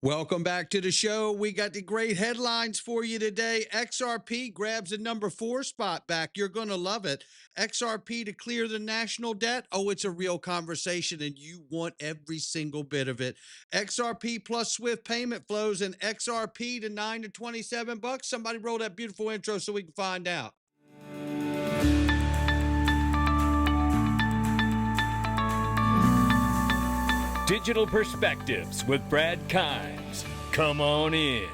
Welcome back to the show. We got the great headlines for you today. XRP grabs the number 4 spot back. You're going to love it. XRP to clear the national debt. Oh, it's a real conversation, and you want every single bit of it. XRP plus Swift payment flows and XRP to 9 to 27 bucks. Somebody roll that beautiful intro so we can find out. Digital Perspectives with Brad Kimes. Come on in.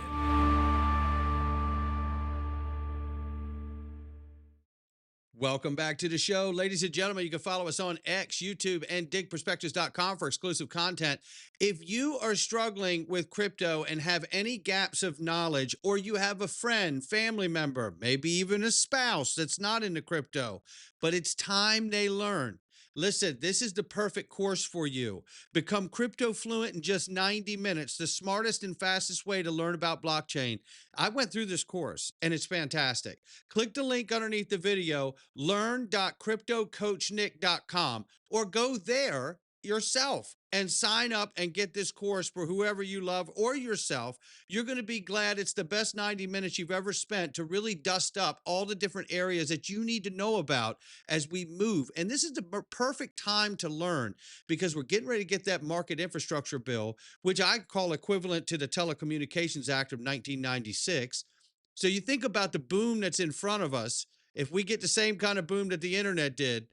Welcome back to the show. Ladies and gentlemen, you can follow us on X, YouTube, and digperspectives.com for exclusive content. If you are struggling with crypto and have any gaps of knowledge, or you have a friend, family member, maybe even a spouse that's not into crypto, but it's time they learn. Listen, this is the perfect course for you. Become crypto fluent in just 90 minutes, the smartest and fastest way to learn about blockchain. I went through this course and it's fantastic. Click the link underneath the video, learn.cryptocoachnick.com, or go there yourself and sign up and get this course for whoever you love or yourself. You're going to be glad. It's the best 90 minutes you've ever spent to really dust up all the different areas that you need to know about as we move. And this is the perfect time to learn because we're getting ready to get that market infrastructure bill, which I call equivalent to the Telecommunications Act of 1996. So you think about the boom that's in front of us. If we get the same kind of boom that the internet did,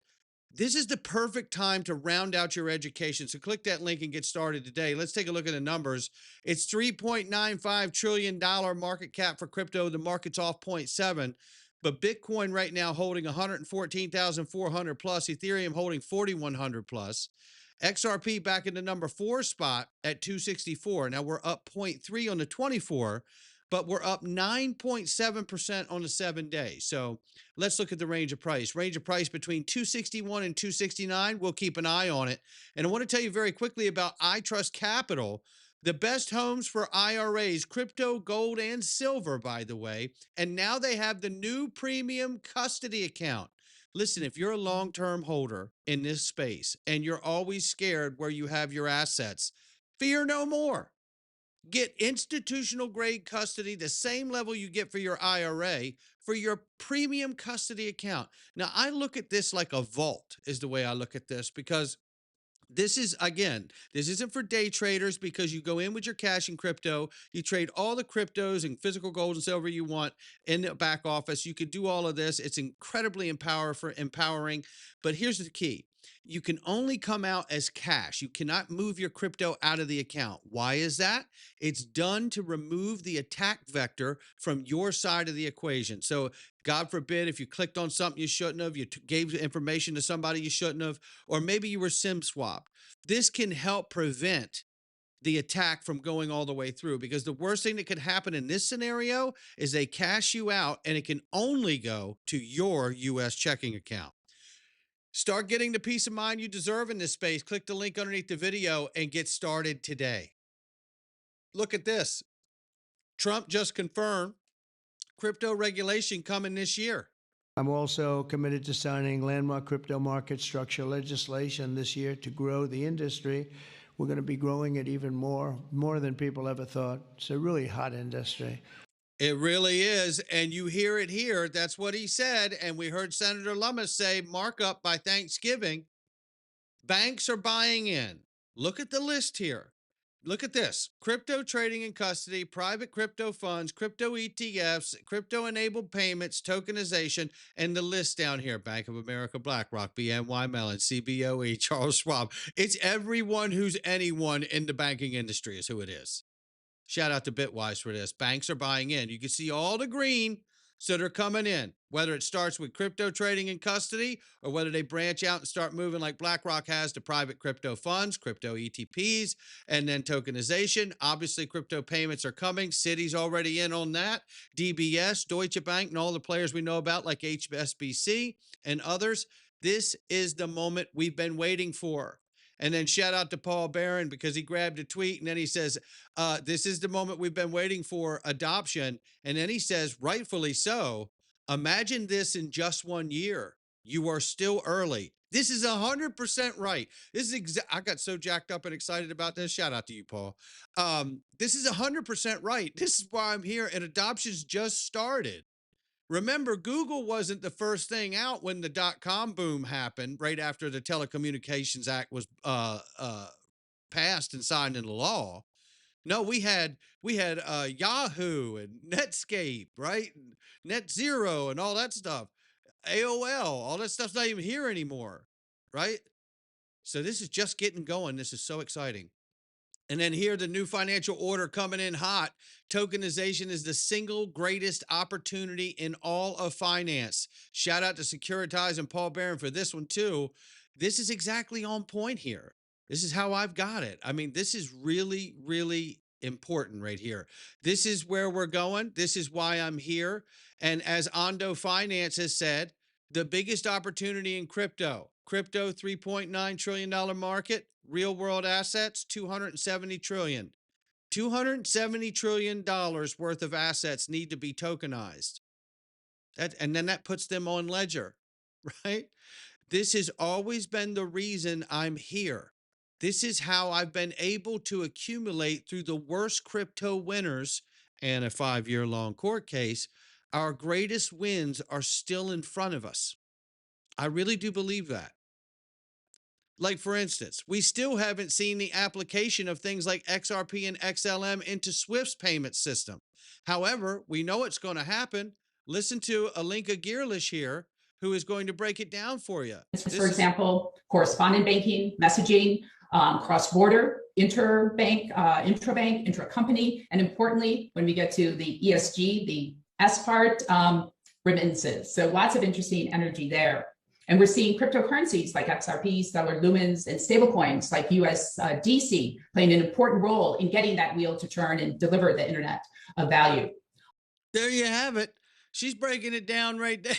this is the perfect time to round out your education. So click that link and get started today. Let's take a look at the numbers. It's $3.95 trillion market cap for crypto. The market's off 0.7. But Bitcoin right now holding 114,400 plus, Ethereum holding 4,100 plus. XRP back in the number 4 spot at 264. Now we're up 0.3 on the 24, but we're up 9.7% on the 7 days. So let's look at the range of price. Range of price between 261 and 269. We'll keep an eye on it. And I want to tell you very quickly about iTrustCapital, the best homes for IRAs, crypto, gold, and silver, by the way. And now they have the new premium custody account. Listen, if you're a long-term holder in this space and you're always scared where you have your assets, fear no more. Get institutional grade custody, the same level you get for your IRA, for your premium custody account. Now, I look at this like a vault is the way I look at this, because this is, again, this isn't for day traders, because you go in with your cash in crypto, you trade all the cryptos and physical gold and silver you want in the back office. You could do all of this. It's incredibly empowering. But here's the key. You can only come out as cash. You cannot move your crypto out of the account. Why is that? It's done to remove the attack vector from your side of the equation. So God forbid, if you clicked on something you shouldn't have, you gave information to somebody you shouldn't have, or maybe you were SIM swapped. This can help prevent the attack from going all the way through, because the worst thing that could happen in this scenario is they cash you out and it can only go to your US checking account. Start getting the peace of mind you deserve in this space. Click the link underneath the video and get started today. Look at this. Trump just confirmed crypto regulation coming this year. I'm also committed to signing landmark crypto market structure legislation this year to grow the industry. We're going to be growing it even more than people ever thought. It's a really hot industry. It really is. And you hear it here. That's what he said. And we heard Senator Lummis say markup by Thanksgiving. Banks are buying in. Look at the list here. Look at this. Crypto trading and custody, private crypto funds, crypto ETFs, crypto-enabled payments, tokenization, and the list down here. Bank of America, BlackRock, BNY Mellon, CBOE, Charles Schwab. It's everyone who's anyone in the banking industry is who it is. Shout out to Bitwise for this. Banks are buying in. You can see all the green that are coming in, whether it starts with crypto trading and custody or whether they branch out and start moving like BlackRock has to private crypto funds, crypto ETPs, and then tokenization. Obviously, crypto payments are coming. Citi's already in on that. DBS, Deutsche Bank, and all the players we know about like HSBC and others. This is the moment we've been waiting for. And then shout out to Paul Barron, because he grabbed a tweet and then he says, this is the moment we've been waiting for, adoption. And then he says, rightfully so, imagine this in just 1 year. You are still early. This is 100% right. This is I got so jacked up and excited about this. Shout out to you, Paul. This is 100% right. This is why I'm here, and adoption's just started. Remember, Google wasn't the first thing out when the dot-com boom happened, right after the Telecommunications Act was passed and signed into law. No, we had Yahoo and Netscape, right? And Net Zero and all that stuff. AOL, all that stuff's not even here anymore, right? So this is just getting going. This is so exciting. And then here, the new financial order coming in hot. Tokenization is the single greatest opportunity in all of finance. Shout out to Securitize and Paul Barron for this one too. This is exactly on point here. This is how I've got it. I mean, this is really, really important right here. This is where we're going. This is why I'm here. And as Ondo Finance has said, the biggest opportunity in crypto, $3.9 trillion market, real world assets, 270 trillion. $270 trillion worth of assets need to be tokenized. And then that puts them on ledger, right? This has always been the reason I'm here. This is how I've been able to accumulate through the worst crypto winners and a 5-year-long court case. Our greatest wins are still in front of us. I really do believe that. Like, for instance, we still haven't seen the application of things like XRP and XLM into Swift's payment system. However, we know it's going to happen. Listen to Alinka Gearlish here, who is going to break it down for you. For example, correspondent banking, messaging, cross-border, interbank, intrabank, intra-company, and importantly, when we get to the ESG, the S part, remittances. So lots of interesting energy there. And we're seeing cryptocurrencies like XRP, Stellar Lumens, and stablecoins like USDC playing an important role in getting that wheel to turn and deliver the internet of value. There you have it. She's breaking it down right there.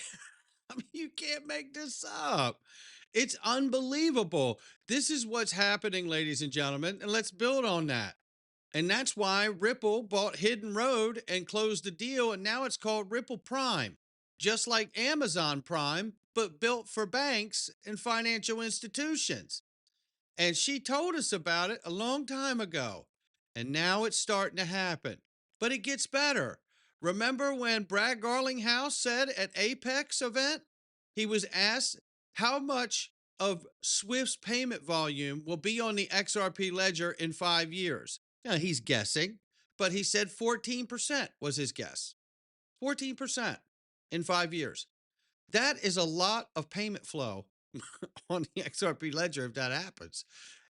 I mean, you can't make this up. It's unbelievable. This is what's happening, ladies and gentlemen, and let's build on that. And that's why Ripple bought Hidden Road and closed the deal, and now it's called Ripple Prime, just like Amazon Prime, but built for banks and financial institutions. And she told us about it a long time ago, and now it's starting to happen. But it gets better. Remember when Brad Garlinghouse said at Apex event, he was asked how much of Swift's payment volume will be on the XRP ledger in 5 years? Now, he's guessing, but he said 14% was his guess. 14% in 5 years. That is a lot of payment flow on the XRP ledger if that happens.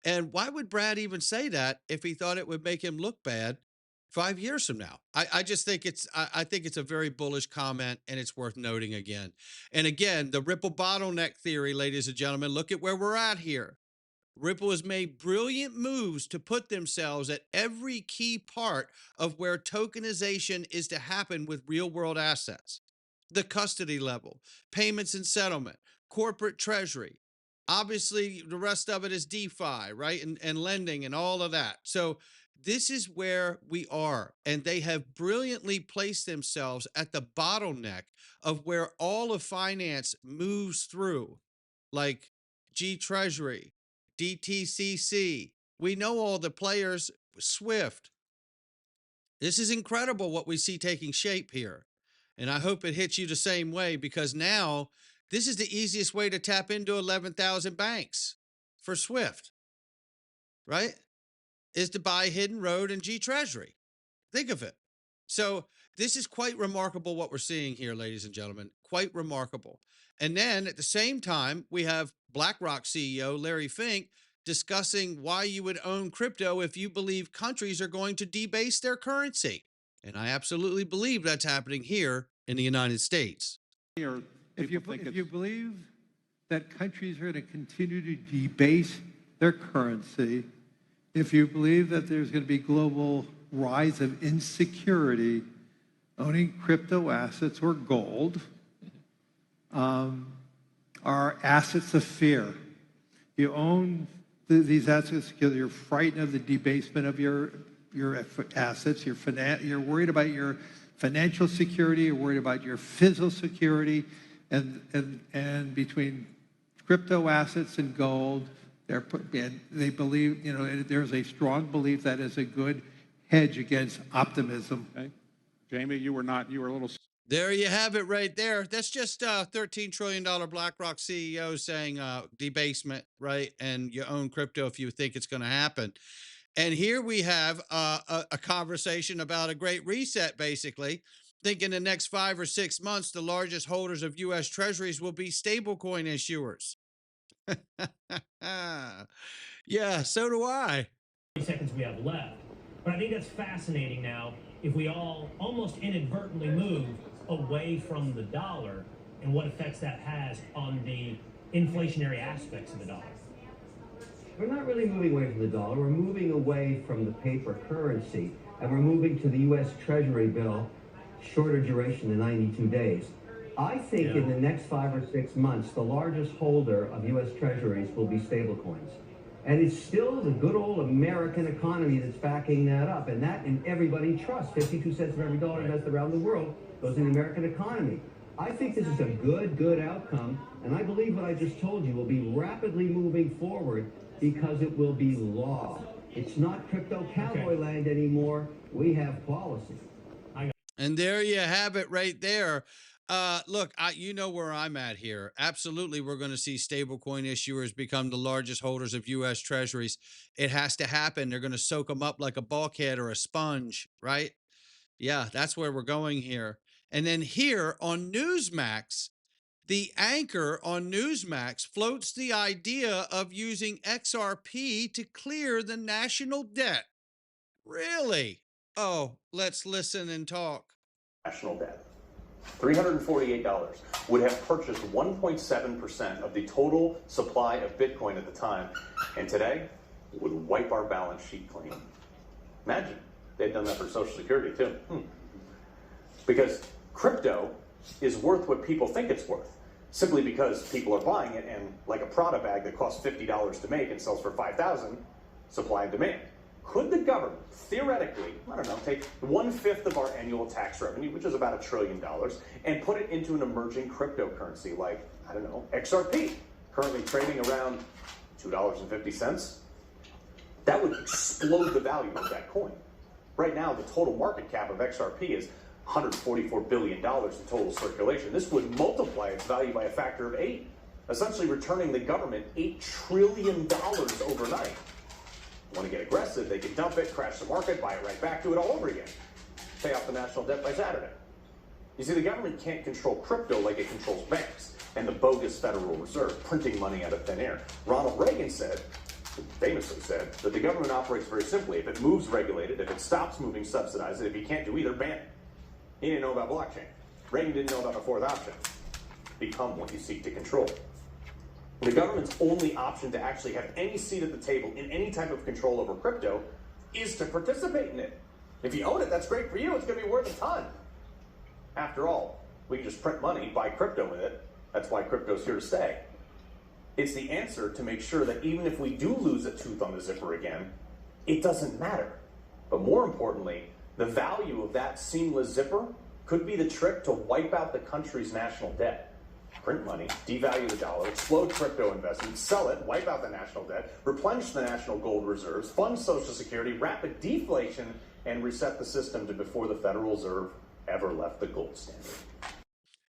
And why would Brad even say that if he thought it would make him look bad 5 years from now? I just think I think it's a very bullish comment, and it's worth noting again. And again, the Ripple bottleneck theory, ladies and gentlemen, look at where we're at here. Ripple has made brilliant moves to put themselves at every key part of where tokenization is to happen with real world assets. The custody level, payments and settlement, corporate treasury. Obviously, the rest of it is DeFi, right? And lending and all of that. So this is where we are. And they have brilliantly placed themselves at the bottleneck of where all of finance moves through, like G Treasury, DTCC. We know all the players, Swift. This is incredible what we see taking shape here. And I hope it hits you the same way, because now this is the easiest way to tap into 11,000 banks for Swift, right? Is to buy Hidden Road and G Treasury. Think of it. So this is quite remarkable what we're seeing here, ladies and gentlemen, quite remarkable. And then at the same time, we have BlackRock CEO Larry Fink discussing why you would own crypto if you believe countries are going to debase their currency. And I absolutely believe that's happening here in the United States. If you believe that countries are going to continue to debase their currency, if you believe that there's going to be global rise of insecurity, owning crypto assets or gold are assets of fear. You own these assets because you're frightened of the debasement of your assets. You're worried about your financial security. You're worried about your physical security, and between crypto assets and gold. They believe, there's a strong belief that is a good hedge against optimism. Okay. Jamie, you were a little. There you have it right there. That's just $13 trillion BlackRock CEO saying debasement, right? And you own crypto if you think it's going to happen. And here we have a conversation about a great reset, basically. Think in the next 5 or 6 months, the largest holders of U.S. Treasuries will be stablecoin issuers. Yeah, so do I. Seconds we have left. But I think that's fascinating now if we all almost inadvertently move away from the dollar and what effects that has on the inflationary aspects of the dollar. We're not really moving away from the dollar. We're moving away from the paper currency, and we're moving to the U.S. Treasury bill, shorter duration than 92 days. I think in the next 5 or 6 months, the largest holder of U.S. Treasuries will be stablecoins. And it's still the good old American economy that's backing that up. And that, and everybody trusts. 52 cents of every dollar invested around the world goes in the American economy. I think this is a good outcome. And I believe what I just told you will be rapidly moving forward because it will be law. It's not crypto cowboy land anymore. We have policy. And there you have it right there. Look, you know where I'm at here. Absolutely, we're going to see stablecoin issuers become the largest holders of U.S. Treasuries. It has to happen. They're going to soak them up like a bulkhead or a sponge, right? Yeah, that's where we're going here. And then here on Newsmax, the anchor on Newsmax floats the idea of using XRP to clear the national debt. Really? Oh, let's listen and talk. National debt. $348 would have purchased 1.7% of the total supply of Bitcoin at the time, and today it would wipe our balance sheet clean. Imagine they'd done that for Social Security too. Because crypto is worth what people think it's worth, simply because people are buying it, and like a Prada bag that costs $50 to make and sells for $5,000, supply and demand. Could the government theoretically, I don't know, take 1/5 of our annual tax revenue, which is about $1 trillion, and put it into an emerging cryptocurrency like, I don't know, XRP, currently trading around $2.50? That would explode the value of that coin. Right now, the total market cap of XRP is $144 billion in total circulation. This would multiply its value by a factor of 8, essentially returning the government $8 trillion overnight. Want to get aggressive, they can dump it, crash the market, buy it right back, do it all over again. Pay off the national debt by Saturday. You see, the government can't control crypto like it controls banks and the bogus Federal Reserve printing money out of thin air. Ronald Reagan famously said, that the government operates very simply. If it moves, regulate it. If it stops moving, subsidize it. If you can't do either, ban it. He didn't know about blockchain. Reagan didn't know about a fourth option. Become what you seek to control. The government's only option to actually have any seat at the table in any type of control over crypto is to participate in it. If you own it, that's great for you. It's going to be worth a ton. After all, we can just print money, buy crypto with it. That's why crypto's here to stay. It's the answer to make sure that even if we do lose a tooth on the zipper again, it doesn't matter. But more importantly, the value of that seamless zipper could be the trick to wipe out the country's national debt. Print money, devalue the dollar, explode crypto investments, sell it, wipe out the national debt, replenish the national gold reserves, fund Social Security, rapid deflation, and reset the system to before the Federal Reserve ever left the gold standard.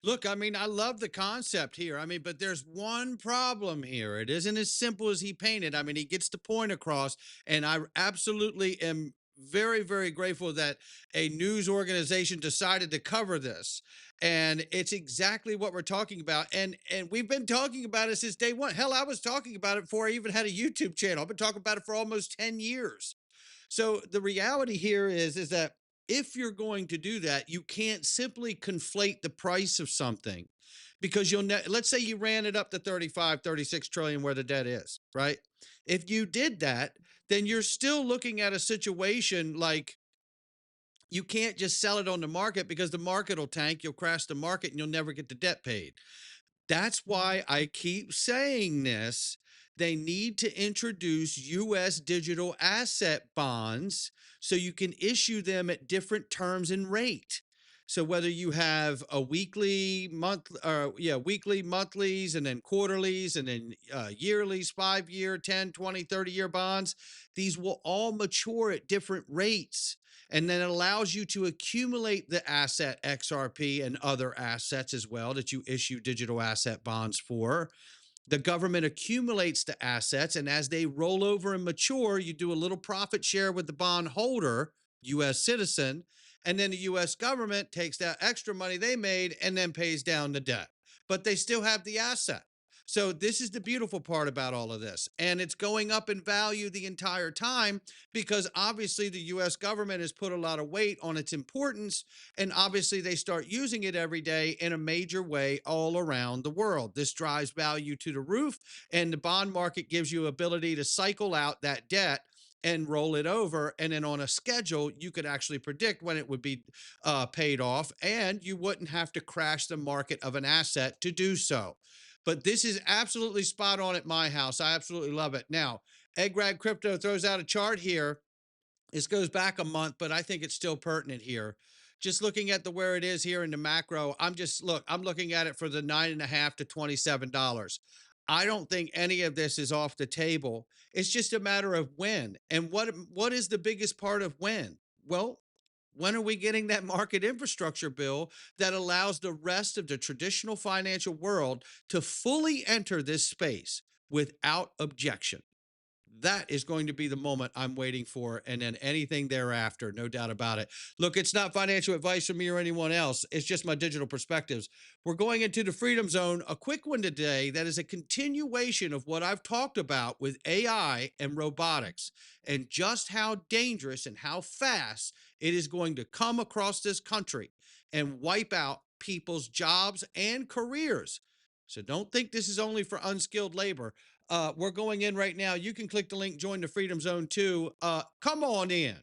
Look, I mean, I love the concept here. I mean, but there's one problem here. It isn't as simple as he painted. I mean, he gets the point across, and I absolutely am very, very grateful that a news organization decided to cover this. And it's exactly what we're talking about. And we've been talking about it since day one. Hell, I was talking about it before I even had a YouTube channel. I've been talking about it for almost 10 years. So the reality here is that if you're going to do that, you can't simply conflate the price of something, because let's say you ran it up to 35, 36 trillion where the debt is, right? If you did that, then you're still looking at a situation like you can't just sell it on the market, because the market will tank, you'll crash the market, and you'll never get the debt paid. That's why I keep saying this. They need to introduce U.S. digital asset bonds so you can issue them at different terms and rate. So whether you have a weekly, weekly, monthlies, and then quarterlies, and then yearlies, 5-year, 10, 20, 30-year bonds, these will all mature at different rates. And then it allows you to accumulate the asset XRP and other assets as well that you issue digital asset bonds for. The government accumulates the assets, and as they roll over and mature, you do a little profit share with the bond holder, US citizen, and then the US government takes that extra money they made and then pays down the debt. But they still have the asset. So this is the beautiful part about all of this. And it's going up in value the entire time because obviously the US government has put a lot of weight on its importance, and obviously they start using it every day in a major way all around the world. This drives value to the roof, and the bond market gives you ability to cycle out that debt and roll it over. And then on a schedule, you could actually predict when it would be paid off, and you wouldn't have to crash the market of an asset to do so. But this is absolutely spot on at my house. I absolutely love it. Now, Egg Rag Crypto throws out a chart here. This goes back a month, but I think it's still pertinent here. Just looking at where it is here in the macro, I'm looking at it for the 9.5 to $27. I don't think any of this is off the table. It's just a matter of when. And what is the biggest part of when? Well, when are we getting that market infrastructure bill that allows the rest of the traditional financial world to fully enter this space without objection? That is going to be the moment I'm waiting for, and then anything thereafter, no doubt about it. Look, it's not financial advice from me or anyone else. It's just my digital perspectives. We're going into the Freedom Zone, a quick one today that is a continuation of what I've talked about with AI and robotics, and just how dangerous and how fast it is going to come across this country and wipe out people's jobs and careers. So don't think this is only for unskilled labor. We're going in right now. You can click the link, join the Freedom Zone too. Come on in.